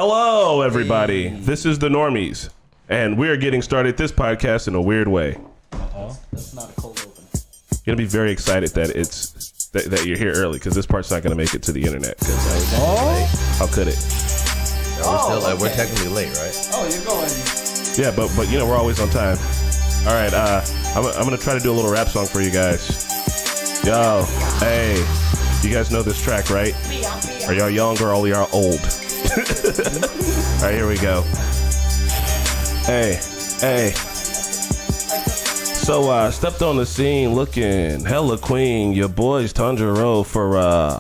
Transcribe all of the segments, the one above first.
Hello, everybody. Hey. This is the Normies, and we're getting started this podcast in a weird way. That's not a cold open. You're gonna be very excited that that you're here early because this part's not gonna make it to the internet. How could it? No, we're technically late, right? Oh, you're going. Yeah, but you know we're always on time. All right, I'm gonna try to do a little rap song for you guys. Yo, hey, you guys know this track, right? Are y'all young or are y'all old? All right, here we go. Hey. So stepped on the scene looking hella queen. Your boy's Tanjiro for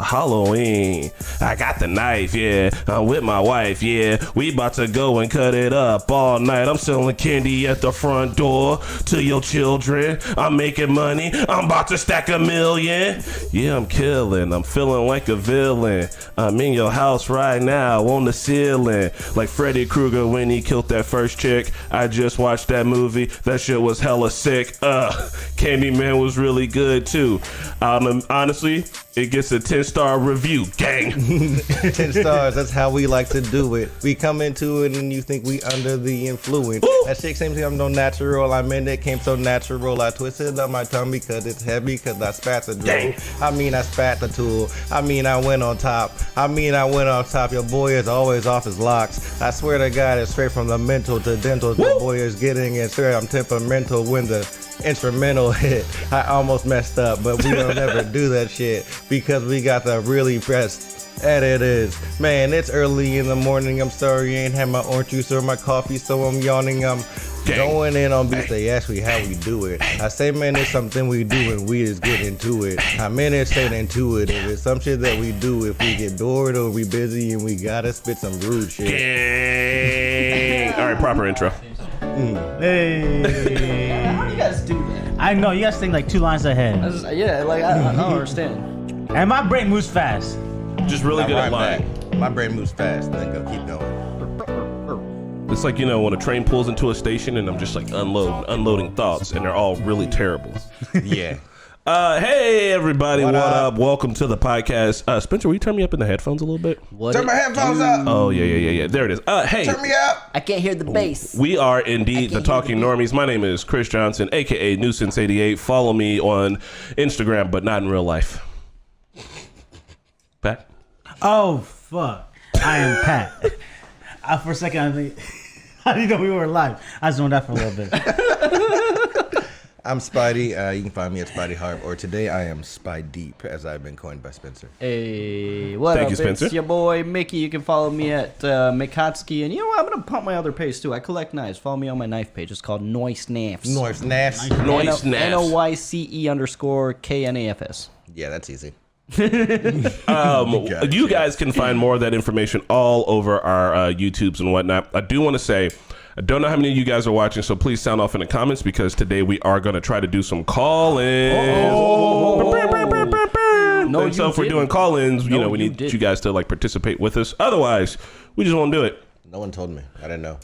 Halloween. I got the knife, yeah. I'm with my wife, yeah. We about to go and cut it up all night. I'm selling candy at the front door to your children. I'm making money. I'm about to stack $1 million. Yeah, I'm killing. I'm feeling like a villain. I'm in your house right now on the ceiling. Like Freddy Krueger when he killed that first chick. I just watched that movie. That shit was hella sick. Candyman was really good too. Honestly, it gets a 10-star review, gang. 10 stars, that's how we like to do it. We come into it and you think we under the influence. Ooh. That shit seems I'm no natural. I mean, it came so natural. I twisted up my tongue because it's heavy because I spat the drill. I mean, I spat the tool. I mean, I went on top. Your boy is always off his locks. I swear to God, it's straight from the mental to dental. The boy is getting it straight. I'm temperamental when the instrumental hit. I almost messed up, but we don't ever do that shit because we got the really pressed editors. Man, it's early in the morning. I'm sorry I ain't had my orange juice or my coffee, so I'm yawning. I'm going in on beats. They ask me how we do it. I say, man, it's something we do and we just get into it. I'm in it, straight intuitive. It's some shit that we do if we get bored or we busy and we gotta spit some rude shit. Gang. All right, proper intro. Hey. How do you guys do that? I know, you guys think like 2 lines ahead. I don't understand. And my brain moves fast. Just really good at lying. My brain moves fast, and then keep going. It's like, you know, when a train pulls into a station and I'm just like unloading thoughts and they're all really terrible. Yeah. Hey everybody, what up? Welcome to the podcast. Spencer, will you turn me up in the headphones a little bit? Turn my headphones up. Oh yeah. There it is. Hey. Turn me up. I can't hear the bass. We are indeed the Talking Normies. My name is Chris Johnson, aka Nuisance88. Follow me on Instagram, but not in real life. Pat? Oh fuck. I am Pat. For a second I think how do you know we were live? I zoned out for a little bit. I'm Spidey. You can find me at Spidey Harp, or today I am Spy Deep, as I've been coined by Spencer. Hey, what Thank up? You, Spencer. It's your boy Mickey. You can follow me at Mikotsky, and you know what? I'm gonna pump my other page too. I collect knives. Follow me on my knife page. It's called Noise Nafs. Noise Nafs. NOYCE_KNAFS. Yeah, that's easy. You guys can find more of that information all over our YouTubes and whatnot. I do want to say, I don't know how many of you guys are watching, so please sound off in the comments because today we are going to try to do some call-ins. So if we're doing call-ins, you know, we need you guys to like participate with us. Otherwise, we just won't do it. No one told me. I didn't know.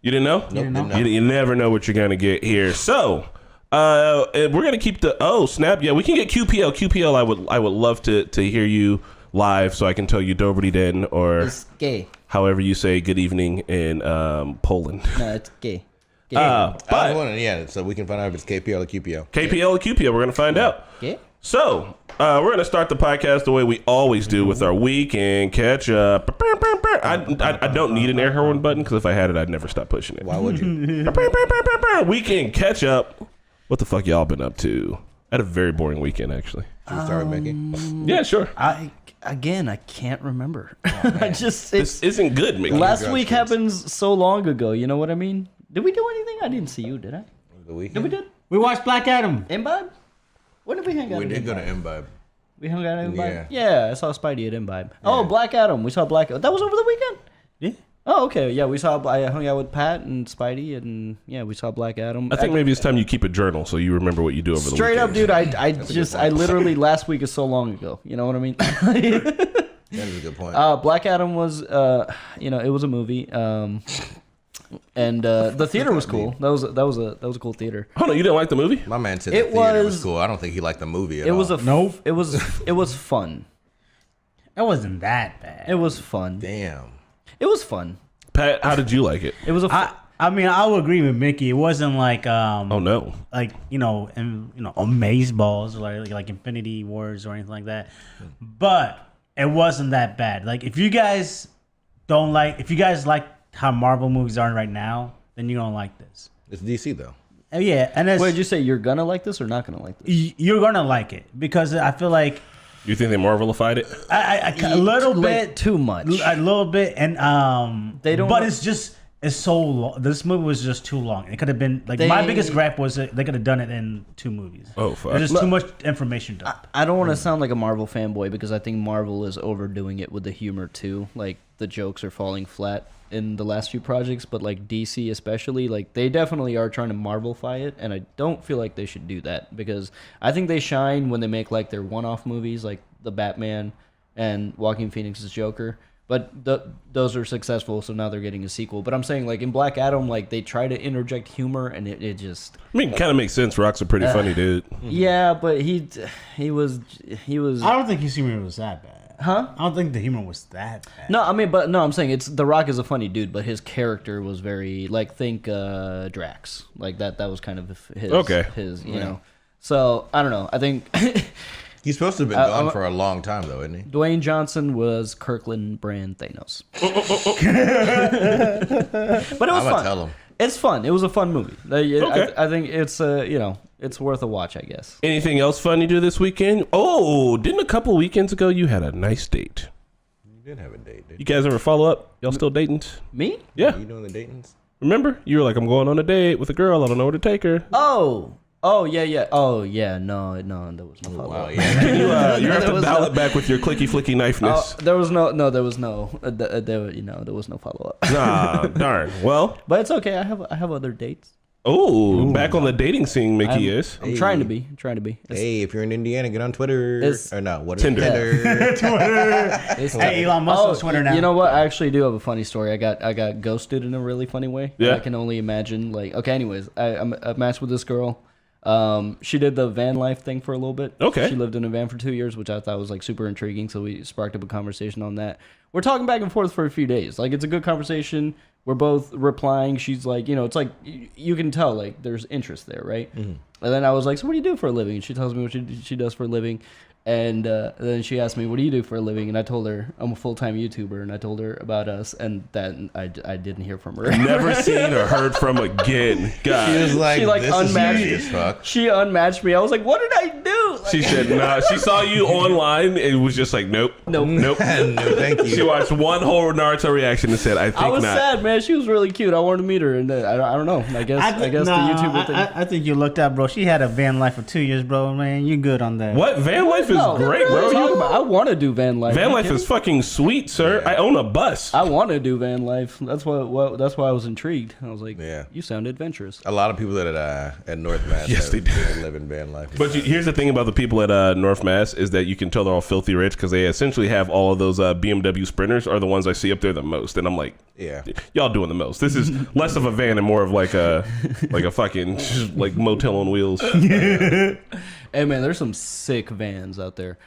You didn't know? Nope, didn't know. You never know what you're going to get here. So we're going to keep the snap. Yeah, we can get QPL. QPL, I would love to hear you live so I can tell you Dobry Den or It's gay. however you say good evening in Poland. No, it's gay. Yeah, so we can find out if it's KPL or QPL. KPL or QPL, we're going to find out. Gay? So we're going to start the podcast the way we always do with our weekend catch up. I don't need an air horn button because if I had it, I'd never stop pushing it. Why would you? Weekend catch up. What the fuck y'all been up to? I had a very boring weekend, actually. Should we start with Mickey? Yeah, sure. I can't remember. This isn't good, Mickey. Last week happens so long ago. You know what I mean? Did we do anything? I didn't see you. Did I? The weekend? Did we did? We watched Black Adam. Imbibe? When did we hang out? We at did go Imbibe? to Imbibe. We hung out at Imbibe? Yeah. Yeah, I saw Spidey at Imbibe. Oh, Black Adam. We saw Black Adam. That was over the weekend? Yeah. Oh, okay. Yeah, I hung out with Pat and Spidey, and yeah, we saw Black Adam. I think maybe it's time you keep a journal so you remember what you do over the weekend. Straight up, dude, I literally, last week is so long ago. You know what I mean? That is a good point. Black Adam was, it was a movie. And the theater was cool. That was a cool theater. Oh no, you didn't like the movie? My man said the theater was cool. I don't think he liked the movie at all. It was fun. It wasn't that bad. It was fun. Damn. It was fun. Pat, how did you like it? It was a. I mean, I would agree with Mickey. It wasn't like Oh no. like Amazeballs or like Infinity Wars or anything like that. But it wasn't that bad. Like if you guys like how Marvel movies are right now, then you don't like this. It's DC though. Yeah, and it's, Wait, did you say you're gonna like this or not gonna like this? you're gonna like it because I feel like You think they Marvelified it? a little bit too much. a little bit, and They don't. but it's so long. This movie was just too long. It could have been like my biggest gripe was that they could have done it in 2 movies. Oh fuck. There's just too much information dumped. I don't want to sound like a Marvel fanboy because I think Marvel is overdoing it with the humor too. Like the jokes are falling flat in the last few projects, but like DC especially, like they definitely are trying to Marvelify it, and I don't feel like they should do that because I think they shine when they make like their one-off movies, like the Batman and Joaquin Phoenix's Joker. But those are successful, so now they're getting a sequel. But I'm saying, like, in Black Adam, like, they try to interject humor, and it just... I mean, it kind of makes sense. Rock's a pretty funny dude. Yeah, but he was... I don't think his humor was that bad. Huh? I don't think the humor was that bad. No, I mean, but no, I'm saying it's The Rock is a funny dude, but his character was very, like, think Drax. Like, that was kind of his... Okay. His, you know. So, I don't know. I think... He's supposed to have been gone for a long time, though, isn't he? Dwayne Johnson was Kirkland brand Thanos. But it was I'm gonna fun. tell him. It's fun. It was a fun movie. Okay. I think it's it's worth a watch, I guess. Anything else fun you do this weekend? Oh, didn't a couple weekends ago you had a nice date? You did have a date, did You guys ever follow up? Y'all still dating? Me? Yeah. you doing the datings? Remember? You were like, I'm going on a date with a girl. I don't know where to take her. Oh yeah. Oh yeah. No, there was no follow Wow, up. yeah. You have There to was dial no- it back with your clicky flicky knifeness. There was no follow up. Nah, darn. Well, But it's okay. I have other dates. back on the dating scene, Mickey is. I'm trying to be. It's, Hey, if you're in Indiana, get on Twitter. It's- Or no, what is Tinder. it? Tinder. it's Hey, Elon Musk on Twitter now. You know what? I actually do have a funny story. I got ghosted in a really funny way. Yeah. I can only imagine. Like, okay. Anyways, I matched with this girl. She did the van life thing for a little bit. Okay. She lived in a van for 2 years, which I thought was like super intriguing. So we sparked up a conversation on that. We're talking back and forth for a few days. Like it's a good conversation. We're both replying. She's like, it's like you can tell like there's interest there, right? Mm-hmm. And then I was like, so what do you do for a living? And she tells me what she does for a living. And then she asked me, what do you do for a living? And I told her, I'm a full-time YouTuber. And I told her about us. And then I didn't hear from her. Never seen or heard from again. God. She was like, She, like, this unmatched- is serious, fuck. She unmatched me. I was like, what did I do? Like, She said, nah. She saw you online. It was just like, nope. Nope. Nope. No, thank She you. watched one whole Naruto reaction and said, I think I was not. sad, man. She was really cute. I wanted to meet her. And then, I don't know. I guess the YouTuber thing. I think you looked up, bro. She had a van life for 2 years, bro. Man, you good on that. What? Van life is No, great, what are bro. you talking about? I want to do van life. Van Are you life kidding is fucking sweet, sir. I own a bus. I want to do van life. That's why I was intrigued. I was like, Yeah. you sound adventurous. A lot of people at North Mass Yes, they do. live in van life. But here's the thing about the people at North Mass is that you can tell they're all filthy rich because they essentially have all of those BMW Sprinters are the ones I see up there the most. And I'm like, yeah. y'all doing the most. This is less of a van and more of like a fucking like motel on wheels. Hey man, there's some sick vans out there.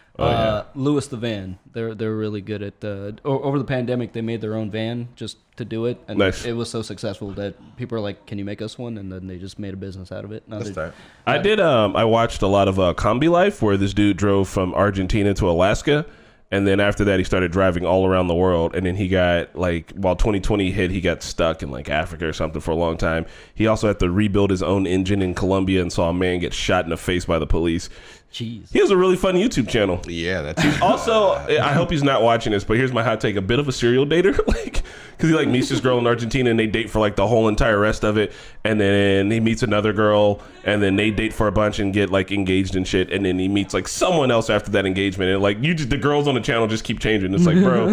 Lewis the Van, they're really good at. Over the pandemic, they made their own van just to do it, and Nice. it was so successful that people are like, "Can you make us one?" And then they just made a business out of it. Now That's they're- tight. I did. I watched a lot of Combi Life, where this dude drove from Argentina to Alaska, and then after that, he started driving all around the world. And then he got like, while 2020 hit, he got stuck in like Africa or something for a long time. He also had to rebuild his own engine in Colombia, and saw a man get shot in the face by the police. Jeez. He has a really fun YouTube channel. Yeah, that's Also, I hope he's not watching this, but here's my hot take: a bit of a serial dater, like, because he like meets this girl in Argentina and they date for like the whole entire rest of it, and then he meets another girl and then they date for a bunch and get like engaged and shit, and then he meets like someone else after that engagement, and like the girls on the channel just keep changing. It's like, bro,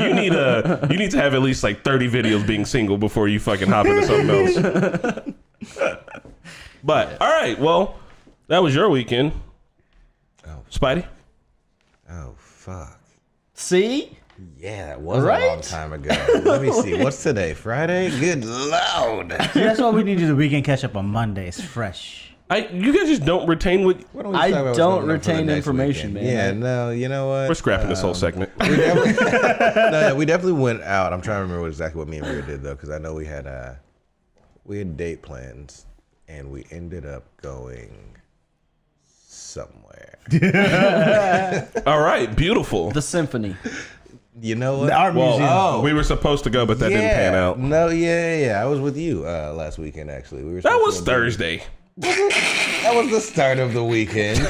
you need to have at least like 30 videos being single before you fucking hop into something else. But all right, well, that was your weekend. Spidey? Oh, fuck. See? Yeah, that was Right? a long time ago. Let me see. What's today? Friday? Good Lord. See, that's why we need to do the weekend catch up on Monday. It's fresh. You guys just don't retain what. Why don't we talk about I what's don't going on for the retain next information, weekend? man. Yeah, no, you know what? We're scrapping this whole segment. We definitely went out. I'm trying to remember exactly what me and Rhea did though, because I know we had date plans, and we ended up going somewhere. All right, beautiful. The symphony. You know what? The art museum. We were supposed to go, but that didn't pan out. No, yeah. I was with you last weekend actually. We were That supposed was to go Thursday. That was the start of the weekend.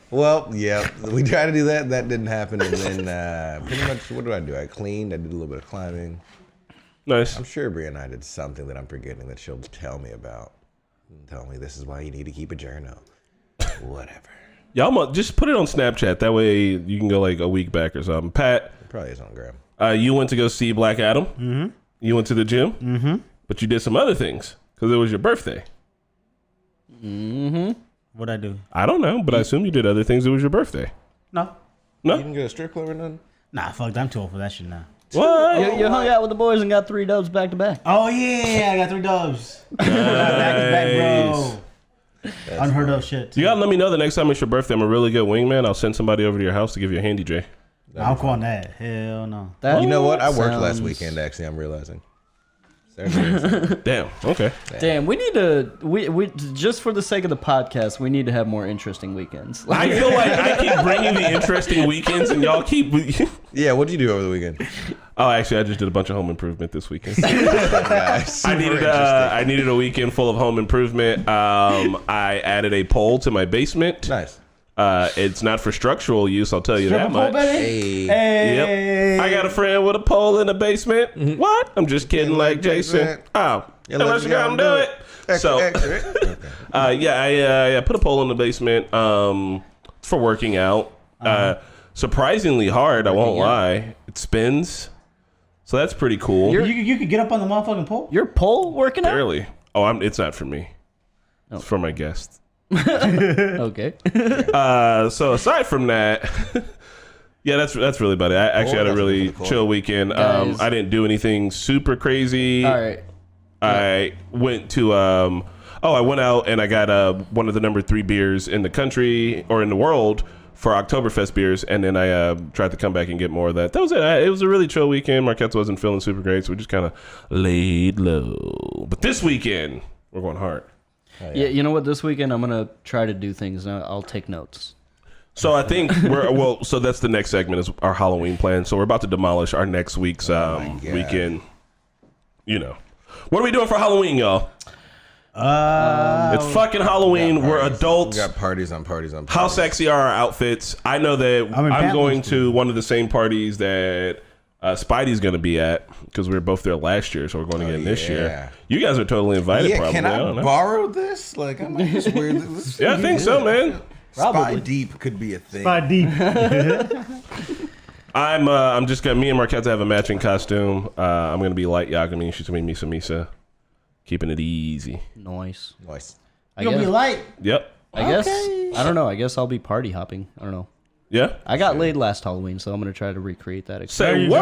Well, yeah, we tried to do that. That didn't happen. And then pretty much, what do? I cleaned. I did a little bit of climbing. Nice. I'm sure Bria and I did something that I'm forgetting that she'll tell me about. And tell me this is why you need to keep a journal. Whatever. Y'all just put it on Snapchat. That way you can go like a week back or something. Pat, It probably is on Gram. you went to go see Black Adam. Mm-hmm. You went to the gym. Mm-hmm. But you did some other things because it was your birthday. Mm-hmm. What'd I do? I don't know, but I assume you did other things. It was your birthday. No. No? You didn't go to a strip club or nothing? Nah, fuck. I'm too old for that shit now. What? You hung out with the boys and got 3 dubs back to back. Oh yeah, I got 3 dubs. Back to back, bro. Unheard of shit. You gotta let me know the next time it's your birthday. I'm a really good wingman. I'll send somebody over to your house to give you a handy J. I'm calling that. Hell no. That You know what? I worked last sounds- weekend, actually, I'm realizing. Damn. Okay. Damn, we need to. We just for the sake of the podcast, we need to have more interesting weekends. I feel like I keep bringing the interesting weekends, and y'all keep. Yeah, what'd you do over the weekend? Oh, actually, I just did a bunch of home improvement this weekend. Nice. I needed a weekend full of home improvement. I added a pole to my basement. Nice. It's not for structural use, I'll tell you that much. Hey. Yep. I got a friend with a pole in the basement. Mm-hmm. What? I'm just kidding, like Jason. Oh, let's go and do it. So, yeah, I put a pole in the basement for working out. Surprisingly hard, I won't lie. It spins, so that's pretty cool. You could get up on the motherfucking pole? Your pole working out? Barely. Oh, it's not for me. It's for my guests. Okay. So aside from that, yeah, that's really about it. I actually had a really chill weekend. Guys. I didn't do anything super crazy. All right. I went to I went out and I got one of the number 3 beers in the country or in the world for Oktoberfest beers, and then I tried to come back and get more of that. That was it. It was a really chill weekend. Marquette wasn't feeling super great, so we just kind of laid low. But this weekend, we're going hard. Yeah, you know what? This weekend I'm gonna try to do things, and I'll take notes. So I think so that's the next segment is our Halloween plan. So we're about to demolish our next week's weekend. You know, what are we doing for Halloween, y'all? It's fucking Halloween. We're adults. We got parties on parties on parties. How sexy are our outfits? I know that I'm going to one of the same parties that Spidey's going to be at because we were both there last year, so we're going again this year. You guys are totally invited. Probably. Can I borrow this? Like, I might just wear this. Yeah, I think so, man. Spy deep could be a thing. Spy deep. I'm just gonna. Me and Marquette have a matching costume. I'm gonna be Light Yagami. She's gonna be Misa Misa. Keeping it easy. Nice. You gonna be light? Yep. I guess. I don't know. I guess I'll be party hopping. I don't know. Yeah. I got laid last Halloween, so I'm gonna try to recreate that Say experience.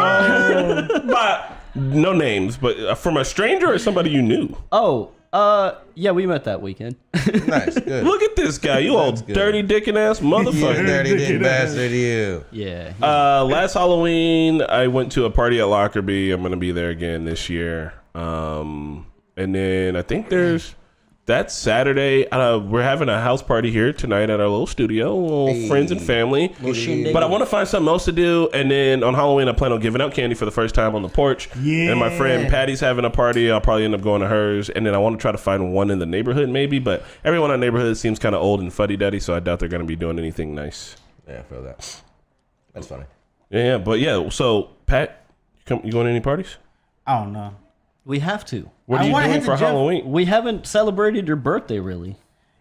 what? But no names, but from a stranger or somebody you knew. Oh, yeah, we met that weekend. Nice, good. Look at this guy, you old good. dirty dickin' ass motherfucker. Dirty dick bastard, you. Yeah. Last Halloween, I went to a party at Lockerbie. I'm gonna be there again this year. And then I think that's Saturday. We're having a house party here tonight at our little studio, little friends and family. But I want to find something else to do. And then on Halloween, I plan on giving out candy for the first time on the porch. Yeah. And my friend Patty's having a party. I'll probably end up going to hers. And then I want to try to find one in the neighborhood maybe. But everyone in the neighborhood seems kind of old and fuddy-duddy, so I doubt they're going to be doing anything nice. Yeah, I feel that. That's funny. Yeah, but yeah. So, Pat, you going to any parties? I don't know. We have to. What are you doing for Halloween? We haven't celebrated your birthday, really.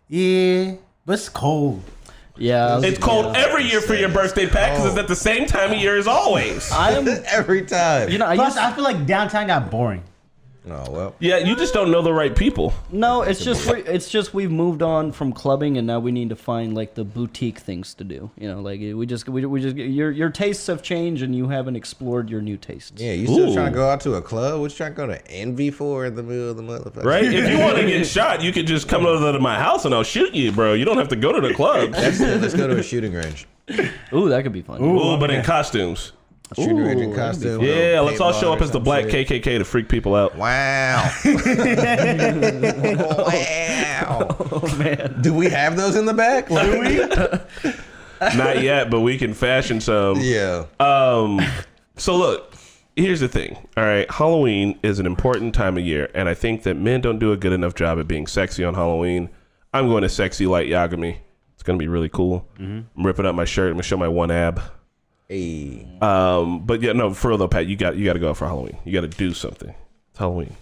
Yeah, but it's cold. Yeah. It's cold every year for your birthday, Pat, because it's at the same time of year as always. I am Every time. You know, Plus, I feel like downtown got boring. Oh well. Yeah, you just don't know the right people. No, it's just we've moved on from clubbing and now we need to find like the boutique things to do. You know, like we just your tastes have changed and you haven't explored your new tastes. Yeah, you still trying to go out to a club? What you trying to go to Envy for in the middle of the motherfucker? Right? If you want to get shot, you could just come over to my house and I'll shoot you, bro. You don't have to go to the club. Let's go to a shooting range. Ooh, that could be fun. Ooh, but in costumes. Shooting range in that'd be costume. Yeah, let's all paintball show up or as the some black shit. KKK to freak people out. Wow. Wow. Oh man. Do we have those in the back? Do we? Not yet, but we can fashion some. Yeah. So look, here's the thing. All right, Halloween is an important time of year, and I think that men don't do a good enough job at being sexy on Halloween. I'm going to sexy light Yagami. It's gonna be really cool. I'm ripping up my shirt. I'm gonna show my one ab. Hey. But yeah, no, for real though, Pat, you got to go out for Halloween. You got to do something. It's Halloween.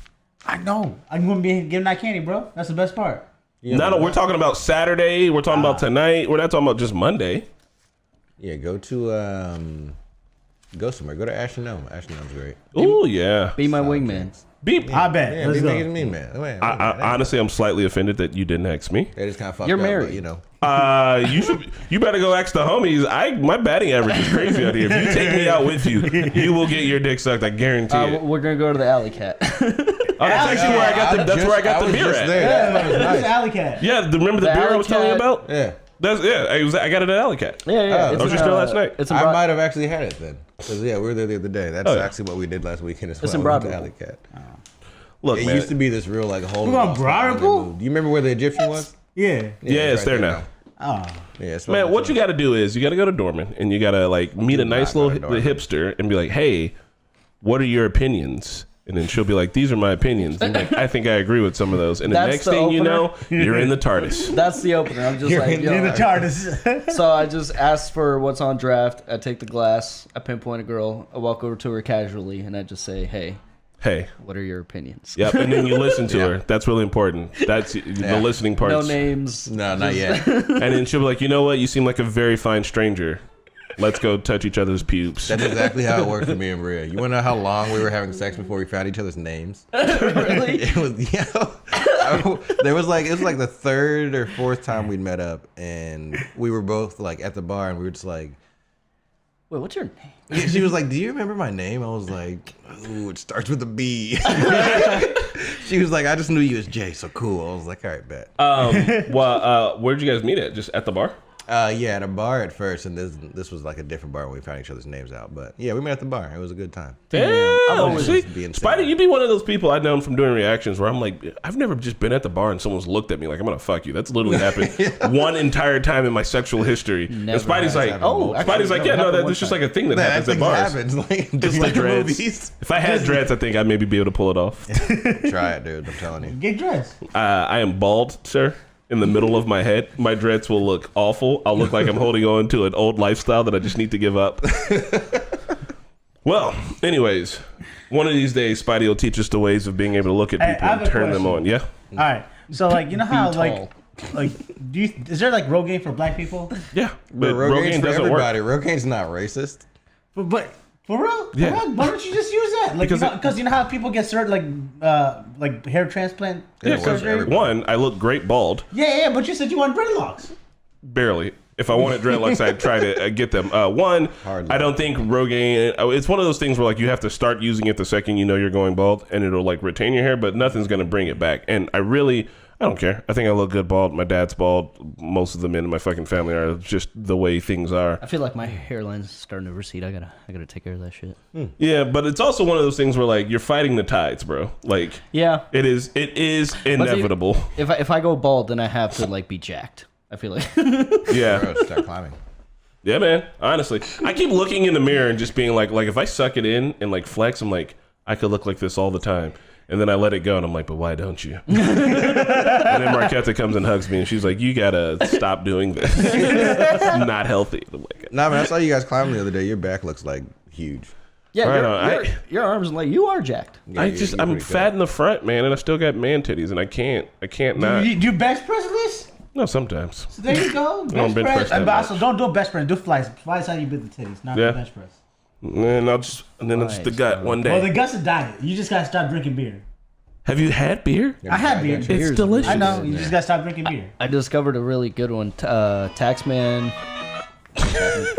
I know. I'm gonna be giving that candy, bro. That's the best part. Yeah, No, we're talking about Saturday. We're talking about tonight. We're not talking about just Monday. Yeah, go to go somewhere. Go to Ashenown. Ashenown's great. Oh yeah. Be my wingman. Beep. I bet. Yeah, Let's be go. making me man. Honestly, I'm slightly offended that you didn't ask me. That is kind of fucked You're up, married. but, you know. You better go ask the homies. My batting average is crazy out here. If you take me out with you, you will get your dick sucked. I guarantee it. We're gonna go to the Alley Cat. Oh, that's actually where I got the. That's where I got the beer at. There. That was That's nice. Alley Cat. Yeah, remember the The beer I Alley was telling you Cat. about? Yeah. I got it at Alley Cat. Yeah. I It's was just there last night. It's in I Broad- might have actually had it then. Because, yeah, we were there the other day. That's actually what we did last weekend as well. It's in We went to Broadway. Alley Cat. Look, It man. used to be this real, like, hole. We're going Broadway? Do you remember where the Egyptian was? Yeah. Yeah, it's right there now. Oh. Yeah, it's Man, what you got to do is you got to go to Dorman and you got to like meet a nice not go little to Dorman. hipster and be like, "Hey, what are your opinions?" And then she'll be like, "These are my opinions." And like, I think I agree with some of those. And the That's next the thing you opener? know, you're in the TARDIS. That's the opener. I'm just like, In the yo. TARDIS. So I just ask for what's on draft. I take the glass. I pinpoint a girl. I walk over to her casually, and I just say, "Hey, Hey, what are your opinions?" yep. And then you listen to her. That's really important. That's the listening part. No names. No, not yet. And then she'll be like, "You know what? You seem like a very fine stranger. Let's go touch each other's pubes." That's exactly how it worked for me and Maria. You want to know how long we were having sex before we found each other's names? Really? It was, it was like the third or fourth time we'd met up, and we were both like at the bar, and we were just like, Wait, what's your name? she was like, "Do you remember my name?" I was like, "Ooh, it starts with a B." She was like, "I just knew you as Jay, so cool." I was like, "All right, bet." Where'd you guys meet at? Just at the bar? Yeah, at a bar at first, and this was like a different bar when we found each other's names out. But yeah, we met at the bar. It was a good time. Damn. See, being Spider, silly. you'd be one of those people I've known from doing reactions where I'm like, I've never just been at the bar and someone's looked at me like I'm gonna fuck you. That's literally happened one entire time in my sexual history. Never And Spidey's has like, happened multiple Spidey's like, times. yeah, no, Happened that's one just like a thing that happens at thing bars. happens, like It's just like like the dreads. movies. If I had dreads, I think I'd maybe be able to pull it off. Try it, dude. I'm telling you. Get dressed. I am bald, sir. In the middle of my head, my dreads will look awful. I'll look like I'm holding on to an old lifestyle that I just need to give up. Well, anyways, one of these days, Spidey will teach us the ways of being able to look at Hey, people I have and a turn them question. on. Yeah. All right. So like, you know how Be like is there like Rogaine for black people? Yeah. But But Rogaine's Rogaine for doesn't work. everybody. Rogaine's not racist. But for real? Yeah. For real? Why don't you just use that? Like, because you know how people get certain like hair transplant Yeah, It works for everybody. one, I look great bald. Yeah, but you said you want dreadlocks. Barely. If I wanted dreadlocks, I'd try to get them. One, Hardly. I don't think Rogaine. It's one of those things where like you have to start using it the second you know you're going bald, and it'll like retain your hair, but nothing's gonna bring it back. And I don't care. I think I look good bald. My dad's bald. Most of the men in my fucking family are just the way things are. I feel like my hairline's starting to recede. I gotta take care of that shit. Yeah, but it's also one of those things where like you're fighting the tides, bro. Like Yeah. it is inevitable. If I go bald, then I have to like be jacked. I feel like. Yeah. Bro, start climbing. Yeah, man. Honestly, I keep looking in the mirror and just being like if I suck it in and like flex, I'm like, I could look like this all the time. And then I let it go, and I'm like, but why don't you? And then Marquetta comes and hugs me, and she's like, you gotta stop doing this. It's not healthy. I'm like, Nah, man, I saw you guys climbing the other day. Your back looks like huge. Yeah, Right your, on. your, your arms like you are jacked. Yeah, I'm you're I'm pretty fat in the front, man, and I still got man titties, and I can't not. Do you bench press this? No, sometimes. So there you go. don't bench press that And much. also, don't do a bench press. Do flies. Flies how you build the titties, not Yeah. the bench press. And then it's the gut one Well, day. the gut's a diet. You just gotta stop drinking beer. Have you had beer? I had beer. It's delicious. I know. You just gotta stop drinking beer. I discovered a really good one. Taxman.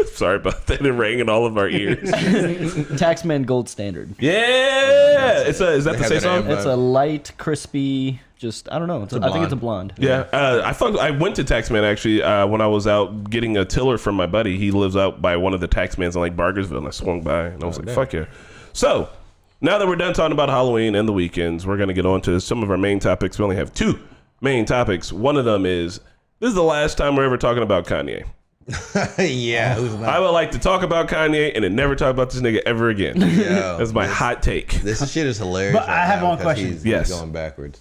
Sorry about that. It rang in all of our ears. Taxman Gold Standard. Yeah. Is that the say song? It's a light, crispy. Just I don't know. I think it's a blonde. Yeah. I went to Taxman actually when I was out getting a tiller from my buddy. He lives out by one of the Taxmans in like Bargersville, and I swung by and I was like, "Fuck yeah!" So now that we're done talking about Halloween and the weekends, we're gonna get on to some of our main topics. We only have 2 main topics. One of them is this is the last time we're ever talking about Kanye. Yeah, who's not? I would like to talk about Kanye and then never talk about this nigga ever again. That's my hot take. This shit is hilarious. But I have one question. He's Yes. going backwards.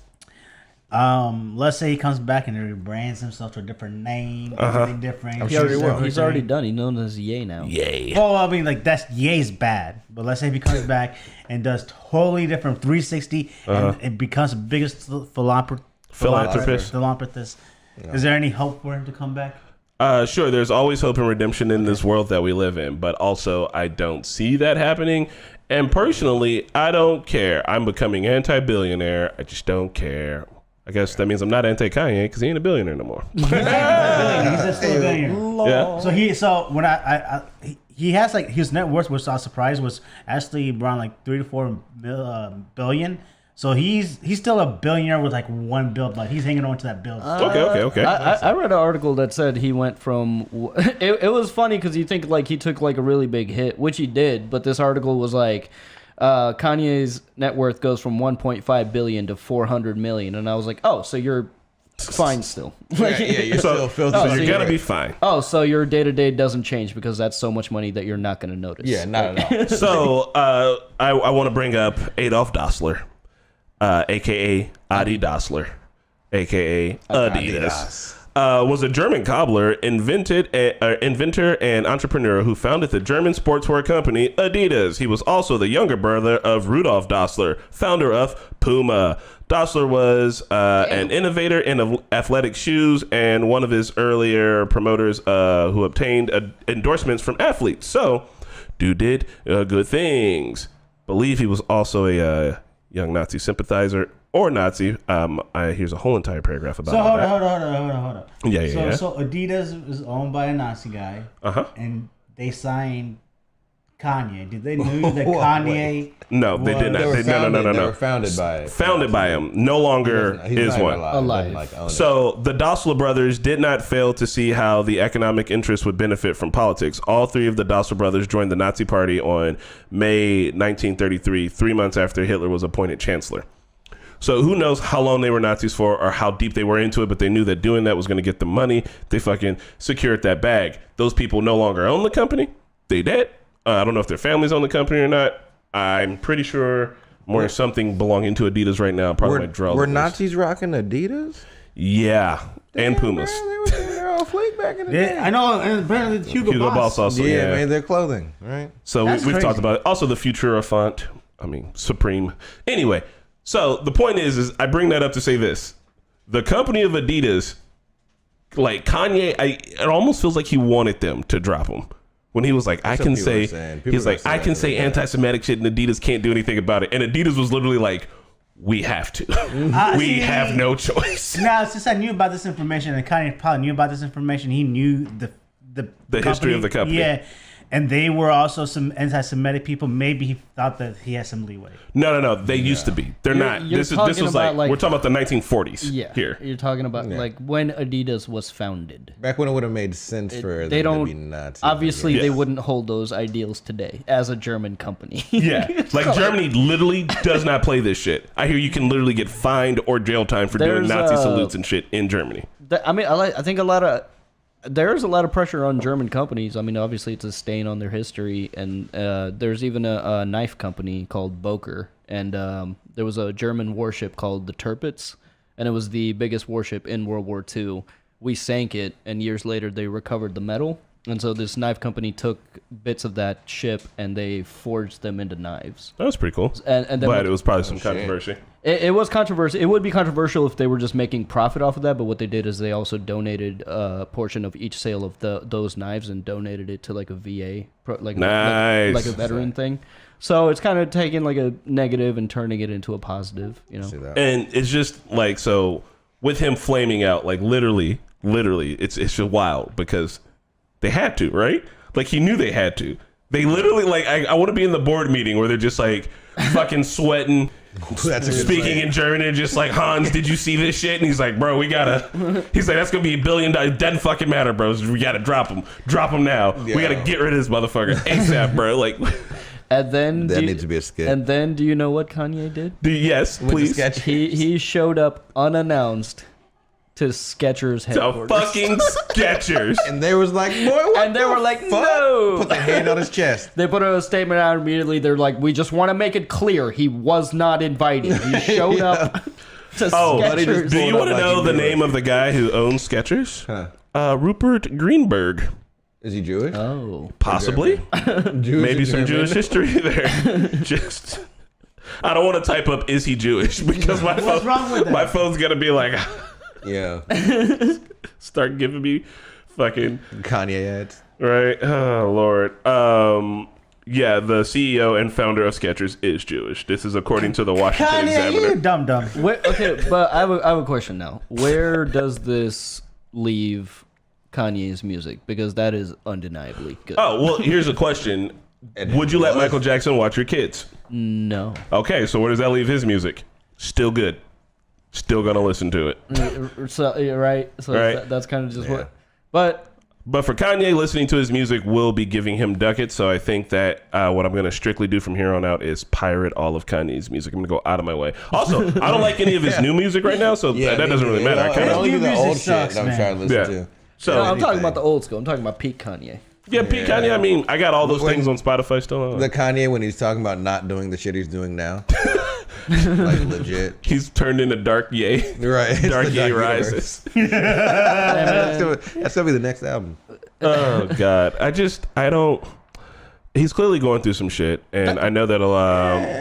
Let's say he comes back and he rebrands himself to a different name, everything different. He's already done. He's known as Ye now. Yay. Well, I mean, like that's Ye's bad. But let's say if he comes back and does totally different 360 and it becomes the biggest philanthropist. Is there any hope for him to come back? Sure, there's always hope and redemption in this world that we live in, but also I don't see that happening. And personally, I don't care. I'm becoming anti-billionaire. I just don't care. I guess that means I'm not anti-Kanye because he ain't a billionaire no more. He's just still a billionaire. Yeah. So when he has like his net worth, which I was surprised was actually around like 3 to 4 billion. So he's still a billionaire with like 1 bill, but he's hanging on to that bill. Okay. I read an article that said he went from. It was funny because you think like he took like a really big hit, which he did, but this article was like Kanye's net worth goes from 1.5 billion to 400 million, and I was like, oh, so you're fine still. Yeah, you're still filthy. So you're gonna be fine. Oh, so your day to day doesn't change because that's so much money that you're not gonna notice. Yeah, not at all. So I want to bring up Adolf Dassler. A.K.A. Adi Dassler, A.K.A. Adidas, was a German cobbler, inventor, and entrepreneur who founded the German sportswear company Adidas. He was also the younger brother of Rudolf Dassler, founder of Puma. Dassler was an innovator in athletic shoes and one of his earlier promoters who obtained endorsements from athletes. So, dude did good things. Believe he was also a young Nazi sympathizer or Nazi. Here's a whole entire paragraph about So that. hold on. Yeah. So Adidas is owned by a Nazi guy, and they signed Kanye. Did they know that Kanye? No, they did not. They were founded, No. They were founded by Founded by him. No longer He's is not one. Alive. So the Dassler brothers did not fail to see how the economic interests would benefit from politics. All 3 of the Dassler brothers joined the Nazi Party on May 1933, 3 months after Hitler was appointed chancellor. So who knows how long they were Nazis for or how deep they were into it, but they knew that doing that was going to get them money. They fucking secured that bag. Those people no longer own the company. They dead. I don't know if their families own the company or not. I'm pretty sure more something belonging to Adidas right now. Probably might draw. Were Nazis rocking Adidas? Yeah, and Pumas. They're all fleek back in the day. I know, and apparently Hugo Boss. also. Yeah, Yeah, made their clothing, right? So That's we've crazy. talked about it. Also, the Futura font. I mean, Supreme. Anyway, so the point is I bring that up to say this: the company of Adidas, like Kanye, it almost feels like he wanted them to drop him. When he was like, I can say, he's like, I can say anti-Semitic shit and Adidas can't do anything about it. And Adidas was literally like, we have to. We have no choice. Now, since I knew about this information, and Kanye probably knew about this information, he knew the history of the company. Yeah, and they were also some anti-Semitic people. Maybe he thought that he had some leeway. No. They used to be. They're not. you're This talking was about, like like- we're talking about the 1940s. Yeah. Here. You're talking about like when Adidas was founded. Back when it would have made sense for They them to be don't. Nazis. Obviously, Yeah. they wouldn't hold those ideals today as a German company. Yeah, like Germany literally does not play this shit. I hear you can literally get fined or jail time for doing There's, Nazi salutes and shit in Germany. I mean, I think there's a lot of pressure on German companies. I mean, obviously, it's a stain on their history, and there's even a knife company called Boker, and there was a German warship called the Tirpitz, and it was the biggest warship in World War II. We sank it, and years later, they recovered the metal, and so this knife company took bits of that ship and they forged them into knives. That was pretty cool. And then But it was probably some controversy. It was controversial. It would be controversial if they were just making profit off of that. But what they did is they also donated a portion of each sale of those knives and donated it to like a VA, like Nice. like a veteran thing. So it's kind of taking like a negative and turning it into a positive, you know. And it's just like, so with him flaming out, like literally, it's just wild because they had to, right? Like he knew they had to. They literally, like, I want to be in the board meeting where they're just like fucking sweating, speaking in German, and just like, Hans, did you see this shit? And he's like, bro, we gotta. He's like, that's gonna be $1 billion. Doesn't fucking matter, bro. We gotta drop him now. Yeah. We gotta get rid of this motherfucker ASAP, bro. Like, and then that needs to be a skit. And then, do you know what Kanye did? Yes, please. He showed up unannounced to Skechers headquarters. To fucking Skechers. And they was like, boy, what? And they were like, no. Put the hand on his chest. They put a statement out immediately. They're like, we just want to make it clear he was not invited. He showed up to Skechers. Do you want to know the name of the guy who owns Skechers? Rupert Greenberg. Is he Jewish? Oh. Possibly. Maybe some Jewish history there. Just... I don't want to type up, is he Jewish? Because my phone's going to be like... Yeah. Start giving me fucking Kanye ads. Right. Oh, Lord. Yeah, the CEO and founder of Skechers is Jewish. This is according to the Washington Examiner. You dumb. Okay, but I have a question now. Where does this leave Kanye's music? Because that is undeniably good. Oh, well, here's a question. Would you let Michael Jackson watch your kids? No. Okay, so where does that leave his music? Still good. Still gonna listen to it. So, right? So right. That's kind of just what... But for Kanye, listening to his music will be giving him ducats. So I think that what I'm going to strictly do from here on out is pirate all of Kanye's music. I'm going to go out of my way. Also, I don't like any of his new music right now, so that doesn't really matter. I kind of only do the old shit that I'm trying to listen to. So no, I'm talking about the old school. I'm talking about peak Kanye. Yeah, Pete Kanye. I mean, I got all those things on Spotify still. The Kanye when he's talking about not doing the shit he's doing now. Like legit. He's turned into Dark Ye. Right. Dark Ye Rises. That's gonna be the next album. Oh God. I don't. He's clearly going through some shit, and I know that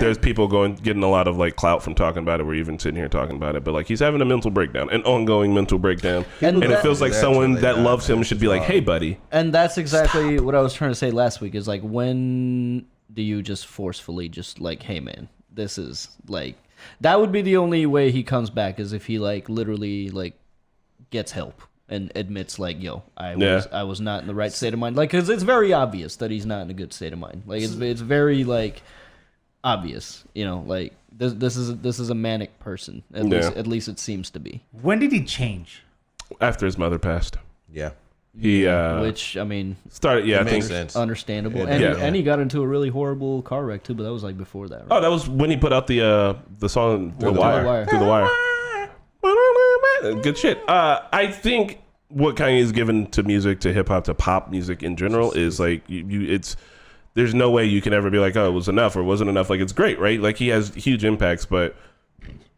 there's people getting a lot of like clout from talking about it. We're even sitting here talking about it, but like he's having a mental breakdown, an ongoing mental breakdown, and it feels like someone that loves him should be like, "Hey, buddy." And that's exactly what I was trying to say last week. Is like, when do you just forcefully just like, "Hey, man, this is like," that would be the only way he comes back, is if he like literally like gets help and admits like, yo, I was not in the right state of mind. Like, cause it's very obvious that he's not in a good state of mind. Like it's very like obvious, you know, like this is a manic person. At least it seems to be. When did he change? After his mother passed. Yeah. He which I mean started. Yeah, I think sense. Understandable. And he got into a really horrible car wreck too, but that was like before that. Right? Oh, that was when he put out the song Through the Wire. Through the Wire. Good shit. I think what Kanye has given to music, to hip hop, to pop music in general is like there's no way you can ever be like, oh, it was enough or it wasn't enough. Like it's great, right? Like he has huge impacts, but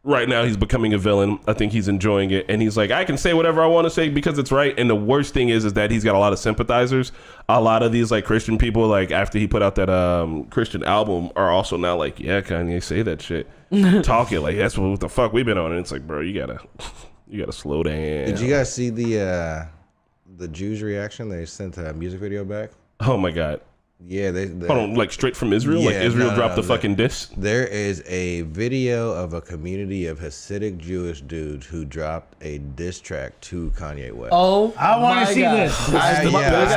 right now he's becoming a villain. I think he's enjoying it, and he's like, I can say whatever I want to say because it's right. And the worst thing is that he's got a lot of sympathizers. A lot of these like Christian people, like after he put out that Christian album, are also now like, yeah, Kanye, say that shit, talk it like that's what the fuck we've been on. And it's like, bro, you gotta slow down. Did you guys see the Jews' reaction? They sent a music video back. Oh my God. Yeah, they hold on, like straight from Israel. Yeah, like Israel dropped the fucking diss. There is a video of a community of Hasidic Jewish dudes who dropped a diss track to Kanye West. Oh, I want to see this. Can we watch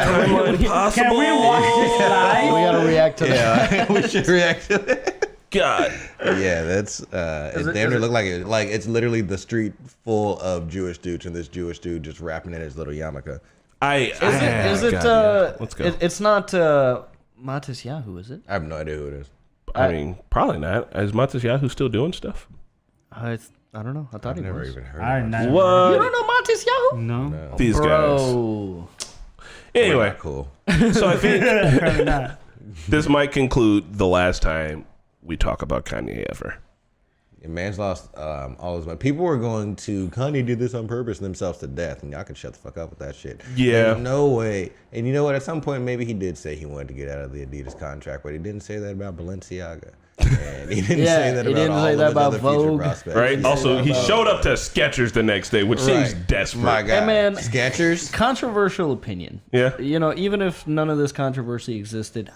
this live? We gotta react to that. Yeah, we should react to it. God. Yeah, that's it damn near look like it. Like it's literally the street full of Jewish dudes and this Jewish dude just rapping in his little yarmulke. Let's go. It's not Matis Yahoo, is it? I have no idea who it is. I mean, probably not. Is Matis Yahoo still doing stuff? I don't know. I thought he Never was. even heard. What? You don't know Matis Yahoo? No. These Bro. guys. Anyway, Cool. so I think this might conclude the last time we talk about Kanye ever. And man's lost all his money. People were going to Kanye did this on purpose and themselves to death, and y'all can shut the fuck up with that shit. Yeah. There's no way. And you know what? At some point, maybe he did say he wanted to get out of the Adidas contract, but he didn't say that about Balenciaga. And he didn't say that about all of his other future prospects. Right? Also, he showed up to Skechers the next day, which seems desperate. My God. Hey, man. Skechers? Controversial opinion. Yeah. You know, even if none of this controversy existed,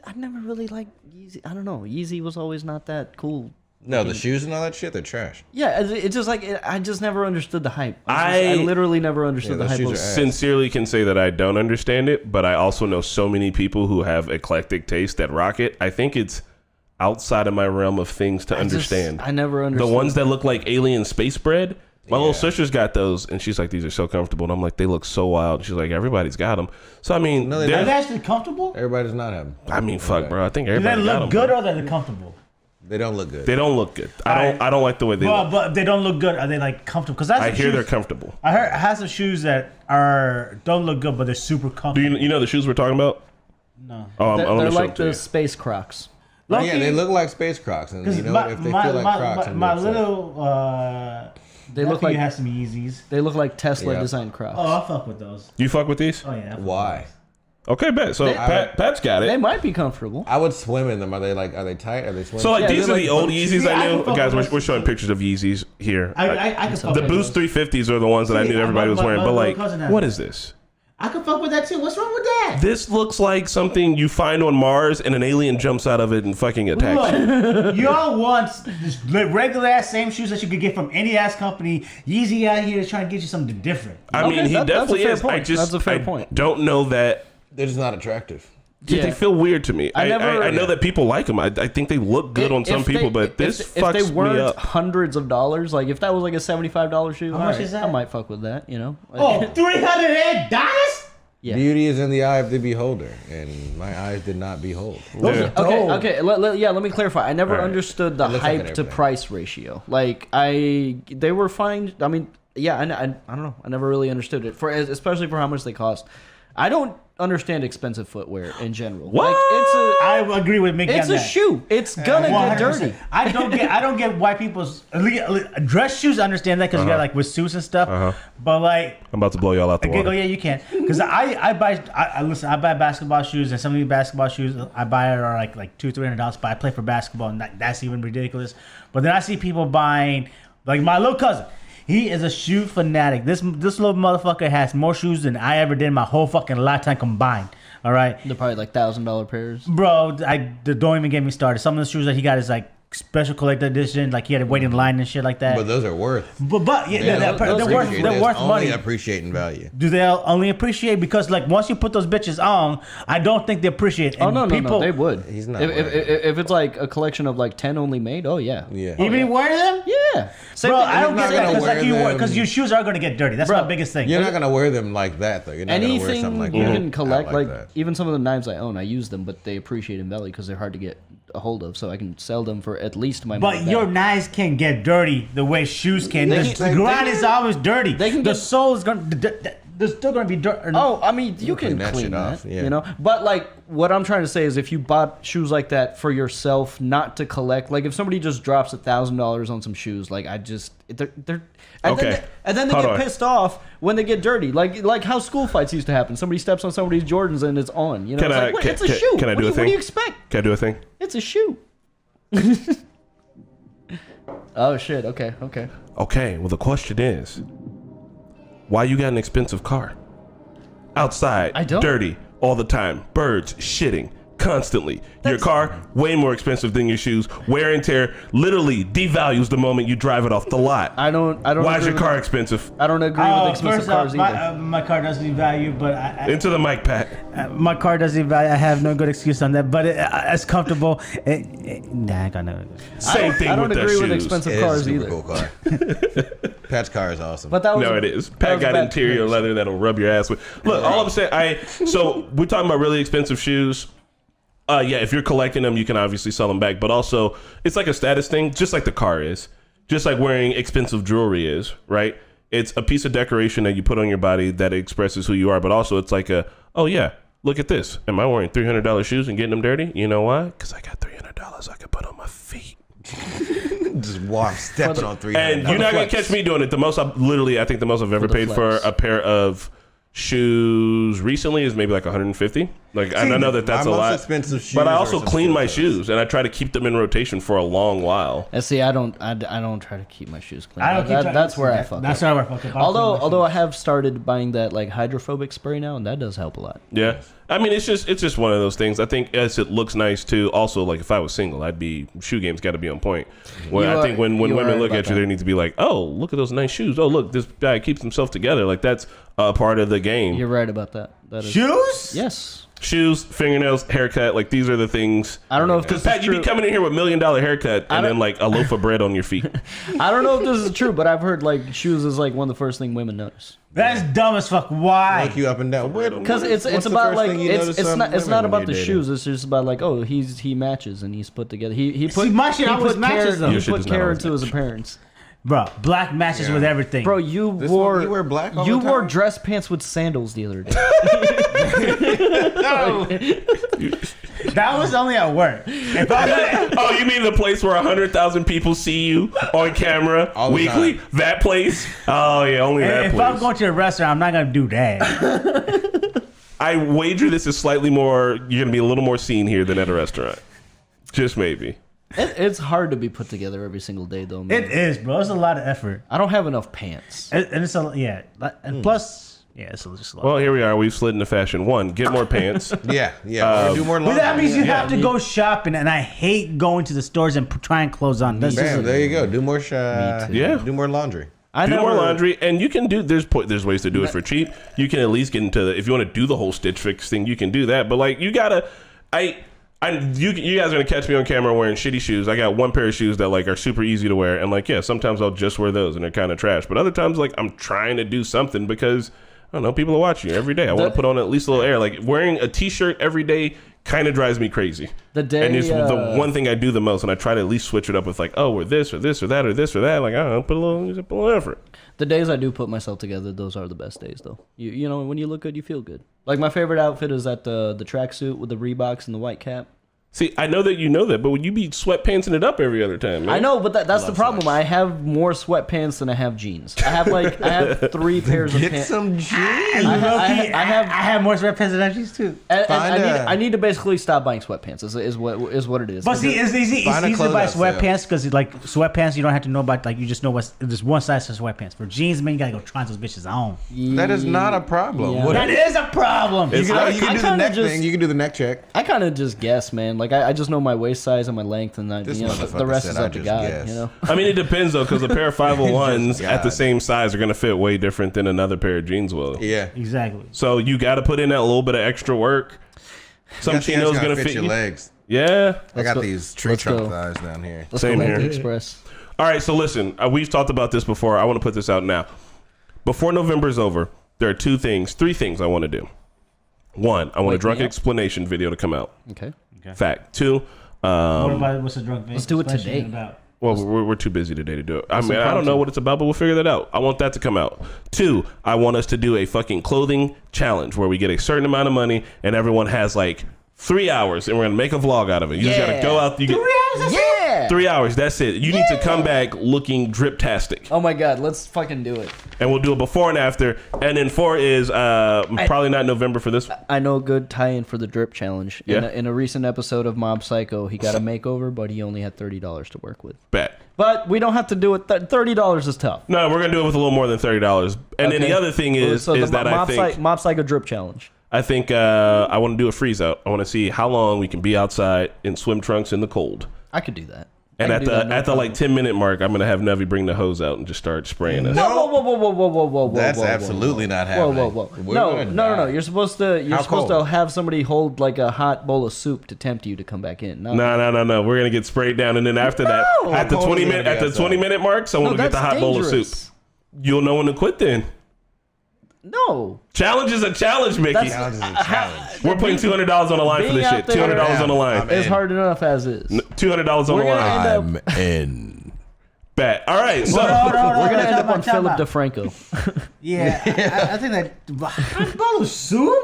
I never really liked Yeezy. I don't know. Yeezy was always not that cool. No, the shoes and all that shit, they're trash. Yeah, it's just like I just never understood the hype. I literally never understood the hype. I sincerely can say that I don't understand it, but I also know so many people who have eclectic taste that rock it. I think it's outside of my realm of things to understand. I never understood the ones that look like alien space bread. My little sister's got those, and she's like, "These are so comfortable." And I'm like, "They look so wild." And she's like, "Everybody's got them." So I mean, are they actually comfortable? Everybody does not have them. I mean, fuck, bro. I think everybody. Do they got look them, good bro. or are they comfortable? They don't look good. They don't look good. I don't like the way they look. But they don't look good. Are they like comfortable? Because I hear they're comfortable. I heard it has some shoes that don't look good, but they're super comfortable. Do you know the shoes we're talking about? No. Oh, they're like the space Crocs. Yeah, they look like space Crocs, and you know if they feel like Crocs. My little they look like has some Yeezys. They look like Tesla designed Crocs. Oh, I fuck with those. You fuck with these? Oh yeah. Why? Okay, bet. So Pat's got it. They might be comfortable. I would swim in them. Are they tight? Are they swim? So these are the old Yeezys See, I knew. I Guys, we're showing pictures of Yeezys here. I can fuck the with Boost those. 350s are the ones that I knew everybody was wearing. But my like, cousin has what them. is this? I can fuck with that too. What's wrong with that? This looks like something you find on Mars and an alien jumps out of it and fucking attacks you. Look, y'all want just regular ass same shoes that you could get from any ass company. Yeezy out here is trying to get you something different. I mean, he definitely is. That's a fair point. Don't know that. They're just not attractive. Yeah. They feel weird to me. I know that people like them. I think they look good on some people, but this fucks if they weren't me up. hundreds of dollars, like if that was like a $75 shoe, how much is that? I might fuck with that, you know? Oh, $300? Yeah. Beauty is in the eye of the beholder, and my eyes did not behold. Yeah. Okay. Let me clarify. I never understood the hype to everything. price ratio. Like they were fine. I mean, yeah, I don't know. I never really understood it especially for how much they cost. I don't understand expensive footwear in general. What? Like I agree with Mickey. it's a shoe. It's gonna get 100%. dirty. I don't get why people's dress shoes. I understand that because you got like with suits and stuff. But like, I'm about to blow y'all out the oh water. yeah, you can. Because I buy basketball shoes, and some of these basketball shoes I buy are like $200-$300. But I play for basketball, and that's even ridiculous. But then I see people buying, like my little cousin. He is a shoe fanatic. This little motherfucker has more shoes than I ever did in my whole fucking lifetime combined. All right, They're probably like $1,000 pairs. bro. Don't even get me started. Some of the shoes that he got is like special collector edition. Like he had to wait in line and shit like that. But those are worth. But yeah, they're worth money. Appreciating value. Do they only appreciate because like once you put those bitches on, I don't think they appreciate. Oh no, they would. He's not If it's like a collection of like 10 only made. Oh yeah. Yeah. Even wearing them? Yeah. Same Bro, thing. I don't He's get not that gonna because wear them. because your shoes are gonna get dirty. That's Bro, my biggest thing. You're not gonna wear them like that though. You're not gonna wear Anything something like you that. can collect, out like that. even some of the knives I own, I use them, but they appreciate in value because they're hard to get a hold of. So I can sell them for at least my money But back. your knives can get dirty the way shoes can. The ground is always dirty. The sole is gonna. There's still gonna be dirt. Oh, I mean, you clean can that clean shit that, off, yeah. you know. But like, what I'm trying to say is, if you bought shoes like that for yourself, not to collect, like if somebody just drops $1,000 on some shoes, like they're Okay. and then they Hold get on. pissed off when they get dirty, like how school fights used to happen. Somebody steps on somebody's Jordans and it's on. You know, it's a shoe. Can I do a thing? What do you expect? Can I do a thing? It's a shoe. Oh shit. Okay. Okay, well the question is, why you got an expensive car? Outside, I don't. dirty, all the time, birds shitting constantly. Your car, way more expensive than your shoes. Wear and tear literally devalues the moment you drive it off the lot. I don't. Why is agree your car with- expensive? I don't agree with expensive first off, cars either. my car doesn't devalue, but Into the mic, Pat. my car doesn't devalue. I have no good excuse on that. But it's comfortable. Nah, I got no. Same thing I don't with the agree shoes. with expensive It is a cars super either. cool car. Pat's car is awesome. But that was No, it is. Pat got interior leather that'll rub your ass with. Look, all I'm saying, so we're talking about really expensive shoes. Yeah, if you're collecting them, you can obviously sell them back. But also, it's like a status thing, just like the car is. Just like wearing expensive jewelry is, right? It's a piece of decoration that you put on your body that expresses who you are. But also, it's like oh yeah, look at this. Am I wearing $300 shoes and getting them dirty? You know why? Because I got $300 I could put on my feet. Just stepping on 300. And you're not gonna catch me doing it. I think the most I've ever paid for flex. a pair of Shoes recently is maybe like 150. Like, and I know that's a lot. Expensive shoes, but I also clean my shoes, and I try to keep them in rotation for a long while. And see, I don't try to keep my shoes clean. I don't That's where I fuck up. That's where I fuck up. Although I have started buying that like hydrophobic spray now, and that does help a lot. Yeah, I mean, it's just one of those things. I think as it looks nice too. Also, like if I was single, shoe game's got to be on point. Well, I think when women look at you, they need to be like, oh, look at those nice shoes. Oh, look, this guy keeps himself together. Like that's a part of the game. You're right about that. That is Shoes? Yes. Shoes, fingernails, haircut, like these are the things. I don't know if this Pat, is you true. be coming in here with $1 million haircut and then like a loaf of bread on your feet. I don't know if this is true, but I've heard like shoes is like one of the first thing women notice. That's dumb as fuck. Why? Look you up and down. Because it's about like it's not about the shoes. It's just about like he matches and he's put together. He put See, my shit he always put matches care, though. he Your shit put does not care always into his appearance. Bro, black matches with everything. Bro, you wore black all you the wore time? dress pants with sandals the other day. That was only at work. If I Oh, you mean the place where 100,000 people see you on camera All the weekly? time. That place? Oh yeah, only that if place. I'm going to a restaurant, I'm not gonna do that. I wager this is slightly more. You're gonna be a little more seen here than at a restaurant. Just maybe. It's hard to be put together every single day though, man. It is, bro. It's a lot of effort, I don't have enough pants. and it's and plus, it's just a lot. Well, here we are. We've slid into fashion. One, get more pants. Yeah. Or do more But laundry. that means you have to go shopping, and I hate going to the stores and trying clothes on. This Bam, is there you go. Do more Yeah. do more laundry. Do more laundry, and you can do. There's ways to do it for cheap. You can at least get into if you want to do the whole Stitch Fix thing, you can do that. But like you gotta, you guys are gonna catch me on camera wearing shitty shoes. I got one pair of shoes that like are super easy to wear, and like sometimes I'll just wear those, and they're kind of trash. But other times like I'm trying to do something because I don't know, people are watching you every day. I want to put on at least a little air. Like wearing a t-shirt every day kind of drives me crazy. And it's the one thing I do the most, and I try to at least switch it up with like, oh, we're this or this or that or this or that. Like I don't know, put a little effort. The days I do put myself together, those are the best days though. You know, when you look good, you feel good. Like my favorite outfit is that the tracksuit with the Reeboks and the white cap. See, I know that you know that, but would you be sweatpantsing it up every other time, man? I know, but that's the problem. I have more sweatpants than I have jeans. I have 3 pairs of Get pants. some jeans. I have more sweatpants than jeans too. And I need to basically stop buying sweatpants. Is what it is. But see, it's easy to buy sweatpants because like sweatpants, you don't have to know about like you just know there's one size for sweatpants. For jeans, man, you gotta go try those bitches on. That is not a problem. Yeah. That is a problem. You can do the kinda neck just- thing. You can do the neck check. I kind of just guess, man. Like I just know my waist size and my length, and This the motherfucker rest said is I up to just God. guess. You know. I mean, it depends though, because a pair of 501s at the God. same size are gonna fit way different than another pair of jeans will. Yeah. Exactly. So you got to put in that little bit of extra work. Some chinos gonna fit your you. legs. Yeah. I got go- these tree let's trunk go. thighs down here. Let's Same go back to here. Express. All right. So listen, we've talked about this before. I want to put this out now. Before November's over, there are 3 things I want to do. 1, I want a Wake drunk me up. explanation video to come out. Okay. Fact. 2, what's the drunk? Let's do it today. About? well, we're too busy today to do it. I mean, I don't impromptu. know what it's about, but we'll figure that out. I want that to come out. 2, I want us to do a fucking clothing challenge where we get a certain amount of money and everyone has like 3 hours and we're going to make a vlog out of it. You just got to go out. You get Yeah. 3 hours. That's it. You need to come back looking drip-tastic. Oh my God, let's fucking do it. And we'll do a before and after. And then 4 is probably not November for this one. I know a good tie-in for the drip challenge. Yeah. In a recent episode of Mob Psycho, he got a makeover, but he only had $30 to work with. Bet. But we don't have to do it. $30 is tough. No, we're going to do it with a little more than $30. And then Okay. the other thing is So the that I think... Mob Psycho drip challenge. I think I want to do a freeze out. I want to see how long we can be outside in swim trunks in the cold. I could do that. And I at can do that, no the like problem. 10-minute mark, I'm gonna have Nevi bring the hose out and just start spraying us. Whoa. That's whoa, absolutely not Whoa, happening. whoa. We're No. gonna die. You're supposed to cold? have somebody hold like a hot bowl of soup to tempt you to come back in. No. No. We're gonna get sprayed down, and then after that, at the How cold is it 20 gonna be outside? minute mark, someone will get the hot bowl of soup. You'll know when to quit then. No. Challenge is a challenge, Mickey. That's- Challenge is a challenge. We're putting $200 on the line for being this out shit. there- $200 on the line. I'm It's in. hard enough as is. $200 on the We're gonna line. end up- I'm in. Bet. All right. So We're gonna end up on Time Philip out. DeFranco. Yeah, I think that hot bowl of soup.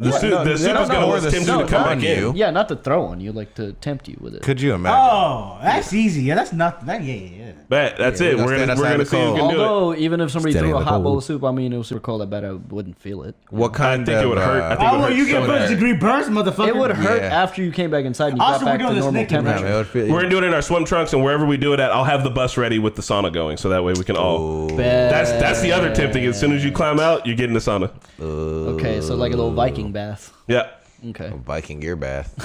The soup is gonna pour the tempt you to soup come on back in. you. Yeah, not to throw on you, like to tempt you with it. Could you imagine? Oh, that's easy. Yeah, that's not that. Yeah. That's it. we're We're gonna gonna stand see who outside can do it. Although, even if somebody Steady threw a in the hot bowl cold. of soup, I mean, it was super cold. I bet I wouldn't feel it. What kind I think it would hurt. I think it Oh, would well, hurt you get so first bad. degree burns, motherfucker. It would hurt Yeah. after you came back inside and you Also, got back we're to doing this normal naked, temperature. it would feel, We're gonna do it in our swim trunks, and wherever we do it at, I'll have the bus ready with the sauna going, so that way we can all. That's the other tempting. As soon as you climb out, you get in the sauna. Okay, so like a little Viking bath. Yeah. Okay. Viking gear bath.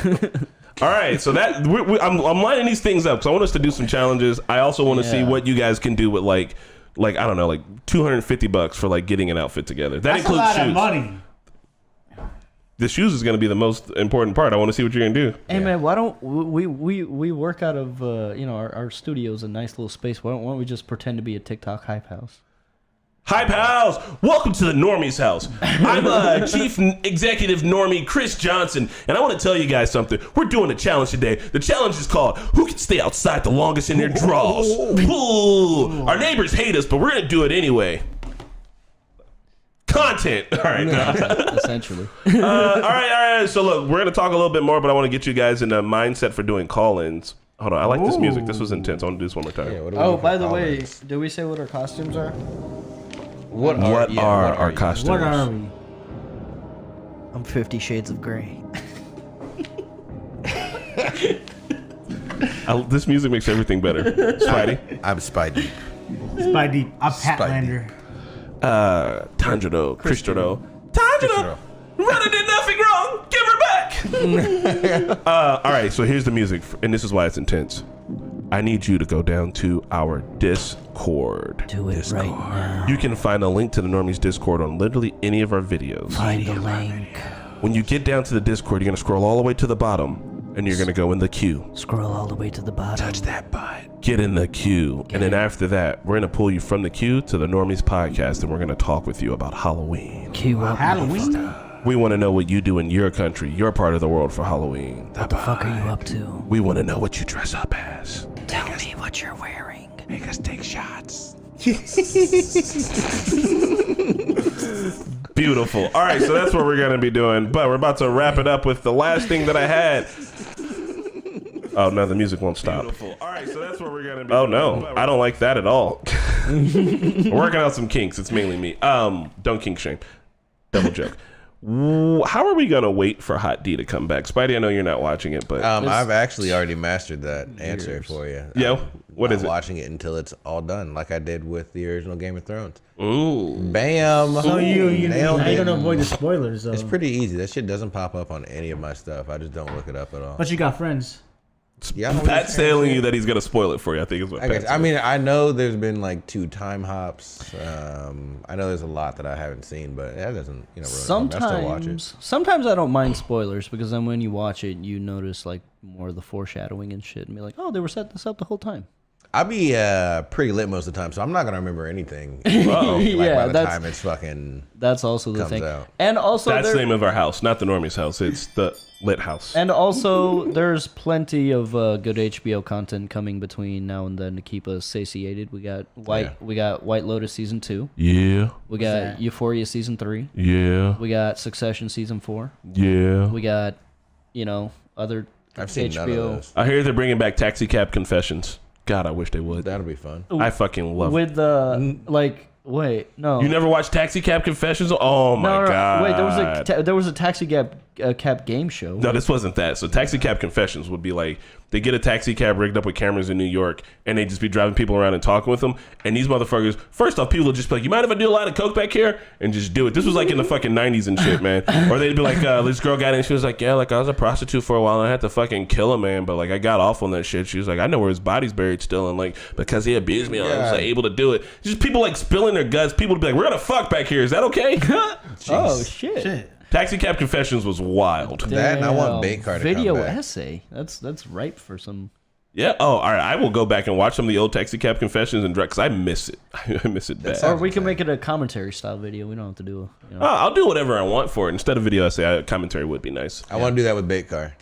All right, so that I'm lining these things up. So I want us to do some challenges. I also want to see what you guys can do with like I don't know, like $250 for like getting an outfit together. That That's a includes lot shoes. of money. The shoes is going to be the most important part. I want to see what you're going to do. Hey man, why don't we work out of our studio's a nice little space. Why don't we just pretend to be a TikTok hype house? Hype House! Welcome to the Normies House. I'm Chief Executive Normie Chris Johnson, and I want to tell you guys something. We're doing a challenge today. The challenge is called Who Can Stay Outside the Longest in Their Drawers? Ooh. Our neighbors hate us, but we're going to do it anyway. Content. All right. Essentially. All right. So look, we're going to talk a little bit more, but I want to get you guys in a mindset for doing call-ins. Hold on. I like this music. This was intense. I want to do this one more time. Yeah, By the way, did we say what our costumes are? What are our costumes? What are we? I'm 50 Shades of Grey. This music makes everything better. Spidey. I'm Spidey. Spidey. I'm Patlander. Tanjiro. Christoro. Tanjiro! Runner did nothing wrong! Give her back! All right, so here's the music, and this is why it's intense. I need you to go down to our Discord. Do it right now. You can find a link to the Normies Discord on literally any of our videos. Find the link. When you get down to the Discord, you're going to scroll all the way to the bottom, and you're going to go in the queue. Scroll all the way to the bottom. Touch that butt. Get in the queue. And then after that, we're going to pull you from the queue to the Normies Podcast, and we're going to talk with you about Halloween. Queue up. Halloween? We want to know what you do in your country, your part of the world for Halloween. What the fuck are you up to? We want to know what you dress up as. Tell me what you're wearing. Make us take shots. Beautiful. All right, so that's what we're going to be doing. But we're about to wrap it up with the last thing that I had. Oh, no, the music won't stop. Beautiful. All right, so that's what we're going to be doing. Oh, no, I don't like that at all. We're working out some kinks. It's mainly me. Don't kink shame. Double joke. How are we going to wait for Hot D to come back? Spidey, I know you're not watching it, but... I've actually already mastered that answer for you. Yo, what is I'm it? watching it until it's all done, like I did with the original Game of Thrones. Ooh. Bam! So you Nailed how you it. gonna avoid the spoilers though? It's pretty easy. That shit doesn't pop up on any of my stuff. I just don't look it up at all. But you got friends. Yeah, Pat's telling you that he's going to spoil it for you, I think is what Pat's I mean, I know there's been like 2 time hops. I know there's a lot that I haven't seen, but that doesn't, ruin it. I still watch it. Sometimes I don't mind spoilers because then when you watch it, you notice like more of the foreshadowing and shit, and be like, oh, they were setting this up the whole time. I'll be pretty lit most of the time, so I'm not gonna remember anything. By the time it's fucking. That's also the comes thing, out. and also That's the name of our house, not the Normies house. It's the Lit House. And also, there's plenty of good HBO content coming between now and then to keep us satiated. We got White Lotus season 2. Yeah. We got Euphoria season 3. Yeah. We got Succession season 4. Yeah. We got, other I've seen HBO. none of those. I hear they're bringing back Taxi Cab Confessions. God, I wish they would. That'll be fun. I fucking love it. With the wait, no. You never watched Taxi Cab Confessions? Oh my god! Wait, there was a Taxi Cab game show. No, this wasn't that. So Taxi Cab Confessions would be like they get a taxi cab rigged up with cameras in New York, and they just be driving people around and talking with them. And these motherfuckers, first off, people would just be like, "You mind if I do a line of coke back here?" And just do it. This was like in the fucking 90s and shit, man. Or they'd be like, this girl got in, she was like, "Yeah, like I was a prostitute for a while, and I had to fucking kill a man, but like I got off on that shit." She was like, "I know where his body's buried still, and like because he abused me, I was like, able to do it." Just people like spilling their guts. People would be like, "We're gonna fuck back here. Is that okay?" Oh shit. Taxi Cab Confessions was wild. That and I want Bait Car to video come back. essay. That's ripe for some. Yeah. Oh, all right. I will go back and watch some of the old Taxi Cab Confessions and direct because I miss it. I miss it bad. Or we can make it a commentary style video. We don't have to do I'll do whatever I want for it. Instead of video essay, commentary would be nice. I want to do that with Bait Car.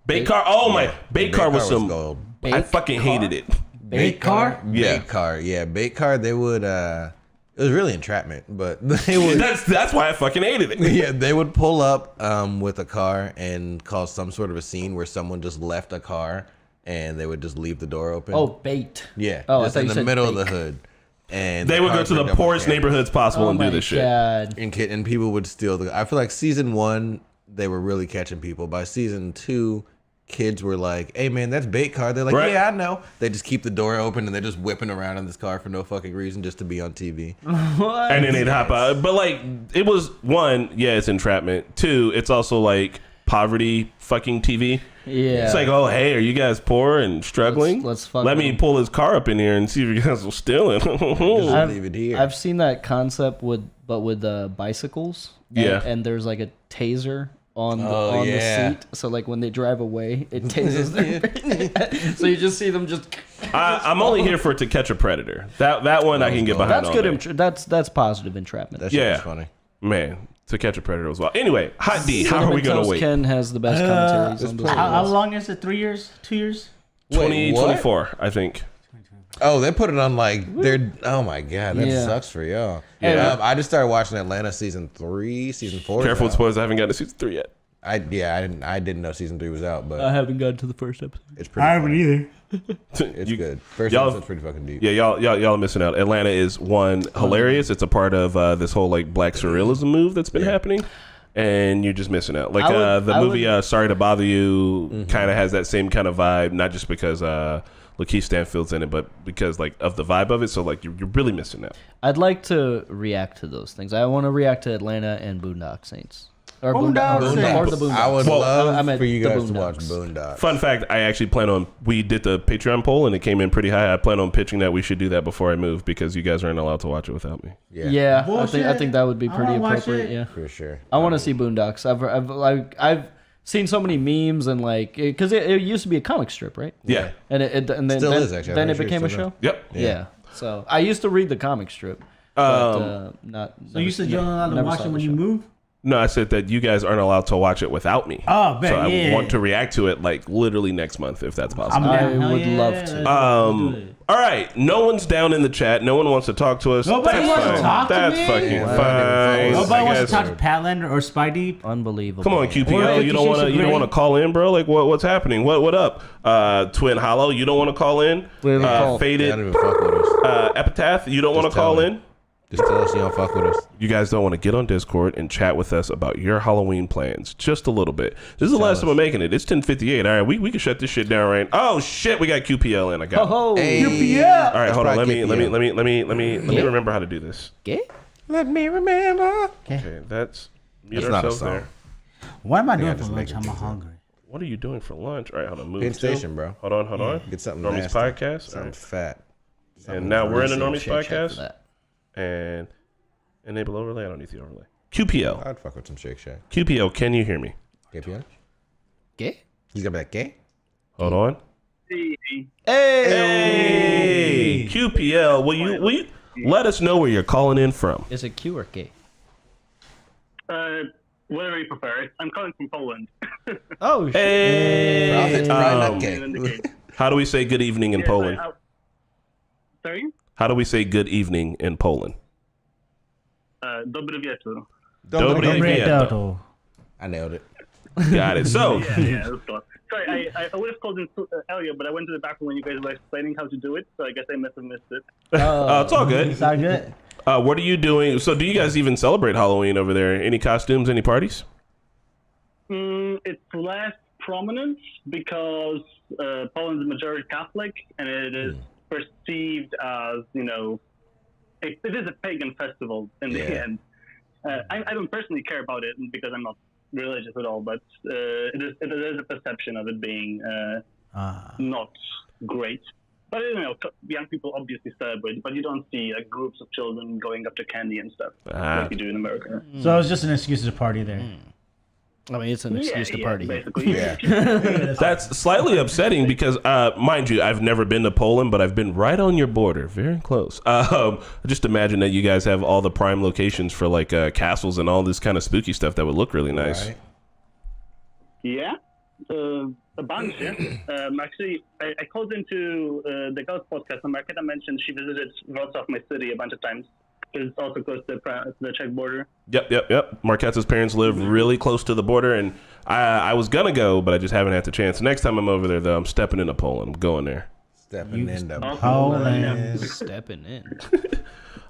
Bait Car. Oh my! Bait Car was some. gold. I fucking hated it. Bait car? Yeah. Bait Car. Yeah, Bait Car. They would. It It was really entrapment, but they would. That's why I fucking hated it. Yeah, they would pull up with a car and cause some sort of a scene where someone just left a car and they would just leave the door open. Oh, bait. Yeah. Oh, just I in thought the you said middle of bait. the hood. And They would go to the poorest neighborhoods possible and do this shit. God. And people would steal the. I feel like season 1 they were really catching people. By season 2, kids were like, "Hey man, that's bait car." They're like, Right. "Yeah, I know." They just keep the door open and they're just whipping around in this car for no fucking reason, just to be on TV. What? And then they'd hop out. But like, it was 1, yeah, it's entrapment. 2, it's also like poverty fucking TV. Yeah. It's like, oh, hey, are you guys poor and struggling? Let's fuck Let with me them. pull his car up in here and see if you guys will steal it. Just leave it here. I've seen that concept with bicycles. Yeah. And there's like a taser on the, yeah. the seat. So like when they drive away, it tases them. So you just see them just. I'm only here for To Catch a Predator. That one I can get behind. That's all good. day. That's positive entrapment. That shit Yeah. was funny. Man, To Catch a Predator as well. Anyway, Hot D, how are we going to wait? Ken has the best commentaries on those. How long is it? 3 years? 2 years? 2024, I think. Oh, they put it on like they're. Oh my god, that Yeah. sucks for y'all. Yeah. I just started watching Atlanta season 3, season 4. Careful with now. spoilers. I haven't gotten to season 3 yet. I didn't know season 3 was out, but I haven't gotten to the first episode. it's pretty. I haven't funny. either. It's good. First y'all- episode's pretty fucking deep. Yeah, y'all are missing out. Atlanta is one hilarious. It's a part of this whole like black surrealism move that's been happening, and you're just missing out. Like the movie Sorry to Bother You kind of has that same kind of vibe, not just because Lakeith Stanfield's in it, but because like of the vibe of it. So like you're really missing out. I'd like to react to those things. I want to react to Atlanta and Boondock Saints. Or Boondock Saints. Or the Boondocks. I would Well, love I meant for you the guys to watch Boondocks. Boondocks. Fun fact: I actually plan on. We did the Patreon poll and it came in pretty high. I plan on pitching that we should do that before I move because you guys aren't allowed to watch it without me. Yeah, Bullshit. I think that would be I pretty wanna watch appropriate. it. Yeah, For sure. I want to see Boondocks. I've seen so many memes and like because it used to be a comic strip, right? Yeah. And then Still then, is, actually. I'm then it pretty sure became a it's still show. Yep. Yeah. So I used to read the comic strip, but not. So you said you're not allowed to never watch saw it the when you show. move? No, I said that you guys aren't allowed to watch it without me. Oh, bet, so I yeah. want to react to it like literally next month if that's possible. I down. Hell would yeah. love to. Let's do it. All right, no one's down in the chat. No one wants to talk to us. Nobody That's wants to fine. talk to That's me? fucking Wow. fine. Nobody Nobody I wants to guess- talk to Patlander or Spidey. Unbelievable. Come on, Or QPL. if You don't want to. Shades of You don't Grey. want to call in, bro. Like what's happening? What up? Twin Hollow. You don't want to call in. We have a call. They Faded. don't even fuck with us. Epitaph. You don't want to Just tell call me. in. Just tell us you don't fuck with us. You guys don't want to get on Discord and chat with us about your Halloween plans just a little bit. This is the last time I'm making it. It's 10:58. All right, we can shut this shit down right. Oh shit, we got QPL in. I got. it. Oh, Hey, All right, That's hold on. Let probably me Yeah. remember how to do this. gay? Let me remember. Okay, that's mute That's not a ourselves song. there. What am I doing just for lunch? making I'm things up. hungry. What are you doing for lunch? All right, hold on. Move Penn to. Station, bro. Hold on. Get something Normies nasty. Podcast. All Something right. fat. And now we're in a Something Normies Shake Shack for Podcast. that. And enable overlay. I don't need the overlay. QPL. I'd fuck with some Shake Shack. QPL, can you hear me? KPN? Gay? You got that gay? Hold on. Hey. Hey, QPL, will you let us know where you're calling in from? Is it Q or gay? Whatever you prefer. I'm calling from Poland. Oh, shit. Hey, It's probably not In the gay. case. how do we say good evening in Yes, Poland? Sorry? How do we say good evening in Poland? Dobry wieczór. Dobry Gabriel. wieczór. I nailed it. Got it. So, Yeah, that's cool. Sorry, I would have called in earlier, but I went to the bathroom when you guys were explaining how to do it, so I guess I must have missed it. it's all good. It's all good. What are you doing? So, do you guys even celebrate Halloween over there? Any costumes? Any parties? It's less prominent because Poland's majority Catholic, and it is perceived as, it is a pagan festival in the end. I don't personally care about it because I'm not religious at all, but it is a perception of it being not great. But young people obviously celebrate, but you don't see groups of children going up to candy and stuff like you do in America. So it's just an excuse to party there. I mean, it's an excuse to party. Basically. Yeah. That's slightly upsetting because, mind you, I've never been to Poland, but I've been right on your border, very close. Just imagine that you guys have all the prime locations for like castles and all this kind of spooky stuff that would look really nice. Right. Yeah, a bunch. Yeah. Actually, I called into the Ghost podcast, and Marketa mentioned she visited Wrocław, my city, a bunch of times. is also close to the Czech border. Yep. Marquette's parents live really close to the border, and I was gonna go, but I just haven't had the chance. Next time I'm over there, though, I'm stepping into Poland. I'm going there. Stepping into Poland. Stepping in.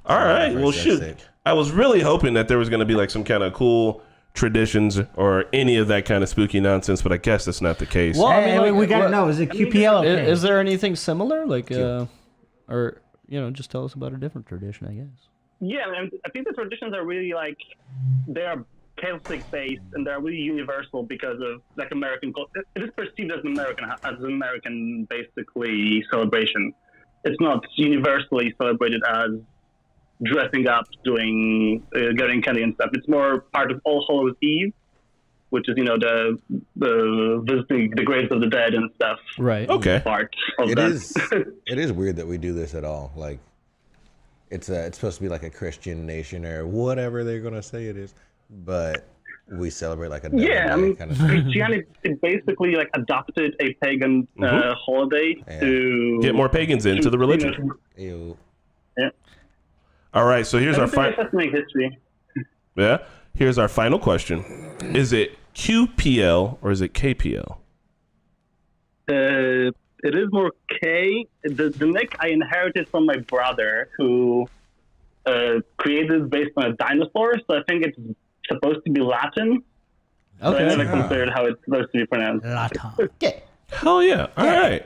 All right. Well, shoot. I was really hoping that there was gonna be like some kind of cool traditions or any of that kind of spooky nonsense, but I guess that's not the case. Well, I mean, like, we gotta know, is it QPL okay? Is there anything similar, like, or just tell us about a different tradition, I guess. Yeah, and I think the traditions are really like they are Celtic based and they're really universal because of like American. It is perceived as an American basically celebration. It's not universally celebrated as dressing up, doing getting candy and stuff. It's more part of All Hallows Eve, which is the visiting the graves of the dead and stuff. Right. Okay. Part of It that. it is weird that we do this at all. Like, it's supposed to be like a Christian nation or whatever they're gonna say it is, but we celebrate like a devil kind of thing. Christianity basically like adopted a pagan holiday to get more pagans into the religion. Ew. Yeah. All right, so here's our fascinating history. Yeah. Here's our final question: is it QPL or is it KPL? It is more K. The nick I inherited from my brother, who created it based on a dinosaur. So I think it's supposed to be Latin. Okay. So I never considered how it's supposed to be pronounced. Okay. Hell yeah! All right.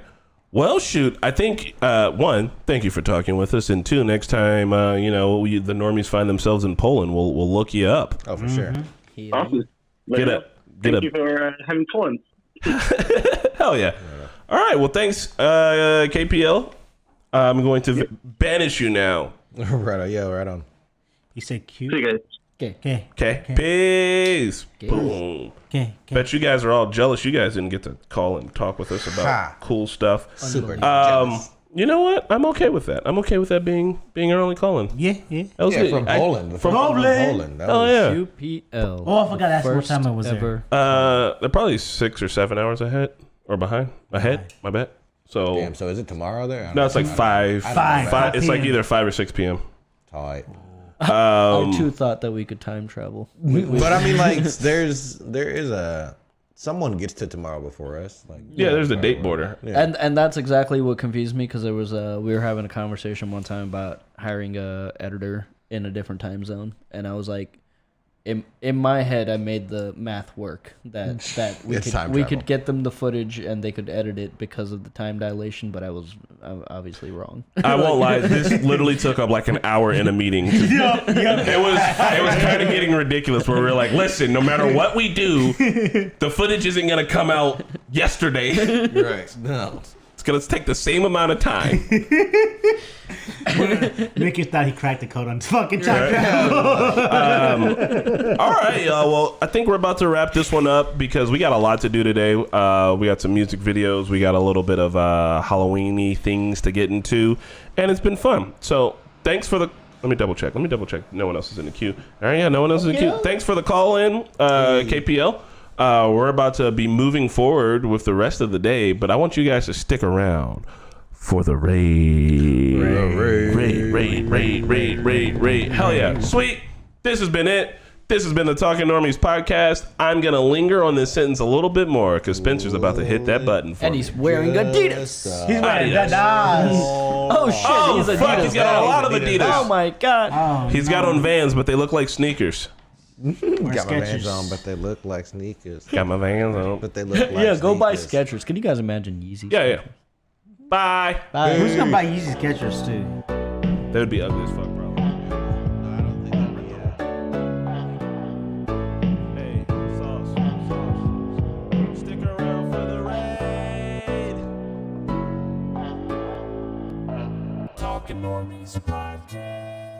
Well, shoot. I think one, thank you for talking with us, and two, next time the normies find themselves in Poland, we'll look you up. Oh, for sure. Awesome. Thank you for having fun. Hell yeah! All right. Well, thanks, KPL. I'm going to banish you now. Right on. Yeah, right on. You said Q? See you guys. Okay. Peace. Boom. Okay. Bet you guys are all jealous. You guys didn't get to call and talk with us about cool stuff. Super jealous. You know what? I'm okay with that. I'm okay with that being our only calling. Yeah. That was Yeah, from Poland. From Poland. That was, yeah. QPL. Oh, I forgot to ask what time it was there. They're probably 6 or 7 hours ahead or behind. Ahead. My bad. So. Damn. So is it tomorrow there? No, it's like 5. 5 It's like p.m. either 5 or 6 p.m. Tight. I too thought that we could time travel. But I mean, like, there is someone gets to tomorrow before us. Like, There's a date border. Yeah. And that's exactly what confused me, because there was we were having a conversation one time about hiring a editor in a different time zone, and I was like, in my head, I made the math work that we could get them the footage and they could edit it because of the time dilation, but I was obviously wrong. I won't lie. This literally took up like an hour in a meeting. It was kind of getting ridiculous. Where we were like, listen, no matter what we do, the footage isn't gonna come out yesterday. Right. No. It's gonna take the same amount of time. Mickey thought he cracked the code on fucking time travel. All right, y'all. Well, I think we're about to wrap this one up because we got a lot to do today. We got some music videos. We got a little bit of Halloween-y things to get into, and it's been fun. So thanks for the... Let me double check. No one else is in the queue. All right, yeah, no one else is in the queue. Thanks for the call in, KPL. We're about to be moving forward with the rest of the day, but I want you guys to stick around for the raid. Raid. Hell yeah. Sweet. This has been it. This has been the Talking Normies podcast. I'm going to linger on this sentence a little bit more because Spencer's about to hit that button for And he's wearing Adidas. He's wearing Adidas. Oh shit, Oh, he's Adidas. fuck, he's got a lot of Adidas. Oh my god. He's got on Vans, but they look like sneakers. Got my Vans on, but they look like sneakers. Got my Vans on. But they look like Yeah, go buy sneakers. Skechers. Can you guys imagine Yeezys? Yeah. Bye. Bye. Who's gonna buy Yeezy Skechers too? They would be ugly as fuck, bro. Hey, sauce. Stick around for the raid. Talking Normies Podcast.